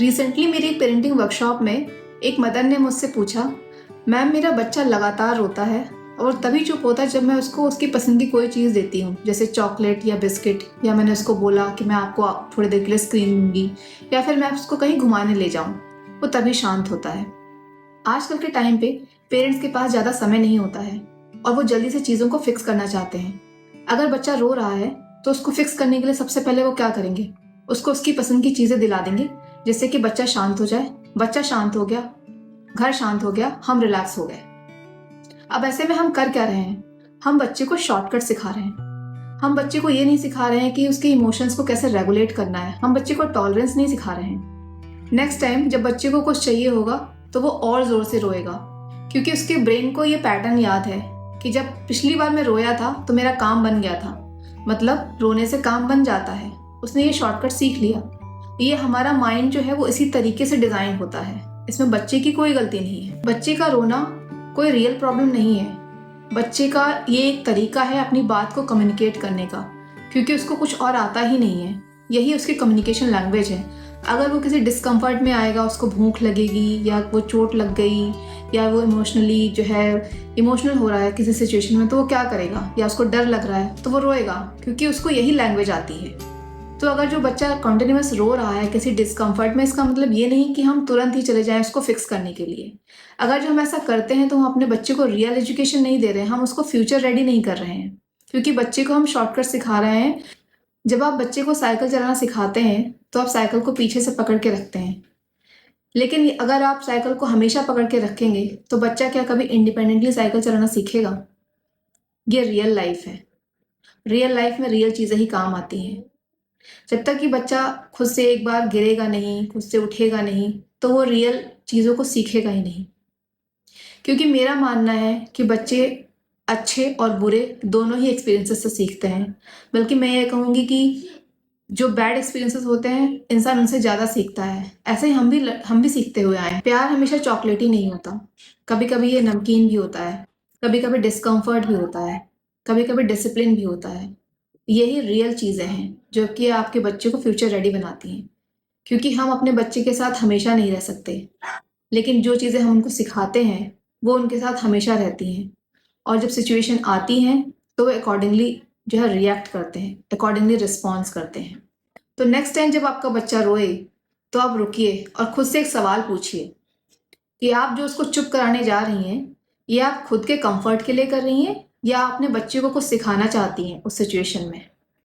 Recently मेरी एक parenting workshop में एक मदर ने मुझसे पूछा, मैम मेरा बच्चा लगातार रोता है और तभी चुप होता है जब मैं उसको उसकी पसंद की कोई चीज़ देती हूँ, जैसे चॉकलेट या बिस्किट, या मैंने उसको बोला कि मैं आपको थोड़ी देर के लिए स्क्रीन दूंगी, या फिर मैं उसको कहीं घुमाने ले जाऊँ, वो तभी शांत होता है। आजकल के टाइम पे पेरेंट्स के पास ज़्यादा समय नहीं होता है और वो जल्दी से चीज़ों को फिक्स करना चाहते हैं। अगर बच्चा रो रहा है तो उसको फिक्स करने के लिए सबसे पहले वो क्या करेंगे, उसको उसकी पसंद की चीज़ें दिला देंगे जिससे कि बच्चा शांत हो जाए। बच्चा शांत हो गया, घर शांत हो गया, हम रिलैक्स हो गए। अब ऐसे में हम कर क्या रहे हैं, हम बच्चे को शॉर्टकट सिखा रहे हैं। हम बच्चे को ये नहीं सिखा रहे हैं कि उसके इमोशंस को कैसे रेगुलेट करना है। हम बच्चे को टॉलरेंस नहीं सिखा रहे हैं। नेक्स्ट टाइम जब बच्चे को कुछ चाहिए होगा तो वो और जोर से रोएगा, क्योंकि उसके ब्रेन को ये पैटर्न याद है कि जब पिछली बार मैं रोया था तो मेरा काम बन गया था, मतलब रोने से काम बन जाता है। उसने ये शॉर्टकट सीख लिया। ये हमारा माइंड जो है वो इसी तरीके से डिजाइन होता है। इसमें बच्चे की कोई गलती नहीं है। बच्चे का रोना कोई रियल प्रॉब्लम नहीं है। बच्चे का ये एक तरीका है अपनी बात को कम्युनिकेट करने का, क्योंकि उसको कुछ और आता ही नहीं है। यही उसकी कम्युनिकेशन लैंग्वेज है। अगर वो किसी डिस्कम्फर्ट में आएगा, उसको भूख लगेगी या वो चोट लग गई या वो इमोशनली जो है इमोशनल हो रहा है किसी सिचुएशन में, तो वो क्या करेगा, या उसको डर लग रहा है तो वो रोएगा, क्योंकि उसको यही लैंग्वेज आती है। तो अगर जो बच्चा कंटिन्यूअस रो रहा है किसी डिस्कम्फर्ट में, इसका मतलब ये नहीं कि हम तुरंत ही चले जाएं उसको फिक्स करने के लिए। अगर जो हम ऐसा करते हैं तो हम अपने बच्चे को रियल एजुकेशन नहीं दे रहे हैं, हम उसको फ्यूचर रेडी नहीं कर रहे हैं, क्योंकि बच्चे को हम शॉर्टकट सिखा रहे हैं। जब आप बच्चे को साइकिल चलाना सिखाते हैं तो आप साइकिल को पीछे से पकड़ के रखते हैं, लेकिन अगर आप साइकिल को हमेशा पकड़ के रखेंगे तो बच्चा क्या कभी इंडिपेंडेंटली साइकिल चलाना सीखेगा? ये रियल लाइफ है। रियल लाइफ में रियल चीज़ें ही काम आती हैं। जब तक कि बच्चा खुद से एक बार गिरेगा नहीं, खुद से उठेगा नहीं, तो वो रियल चीज़ों को सीखेगा ही नहीं। क्योंकि मेरा मानना है कि बच्चे अच्छे और बुरे दोनों ही एक्सपीरियंसेस से सीखते हैं। बल्कि मैं ये कहूँगी कि जो बैड एक्सपीरियंसेस होते हैं, इंसान उनसे ज़्यादा सीखता है। ऐसे ही हम भी सीखते हुए आए हैं। प्यार हमेशा चॉकलेट ही नहीं होता, कभी कभी ये नमकीन भी होता है, कभी कभी डिस्कम्फर्ट भी होता है, कभी कभी डिसिप्लिन भी होता है। यही रियल चीज़ें हैं जो कि आपके बच्चे को फ्यूचर रेडी बनाती हैं। क्योंकि हम अपने बच्चे के साथ हमेशा नहीं रह सकते, लेकिन जो चीज़ें हम उनको सिखाते हैं वो उनके साथ हमेशा रहती हैं। और जब सिचुएशन आती हैं तो वो अकॉर्डिंगली जो है रिएक्ट करते हैं, अकॉर्डिंगली रिस्पॉन्स करते हैं। तो नेक्स्ट टाइम जब आपका बच्चा रोए तो आप रुकिए और खुद से एक सवाल पूछिए कि आप जो उसको चुप कराने जा रही हैं, ये आप खुद के कंफर्ट के लिए कर रही हैं या अपने बच्चे को कुछ सिखाना चाहती हैं उस सिचुएशन में।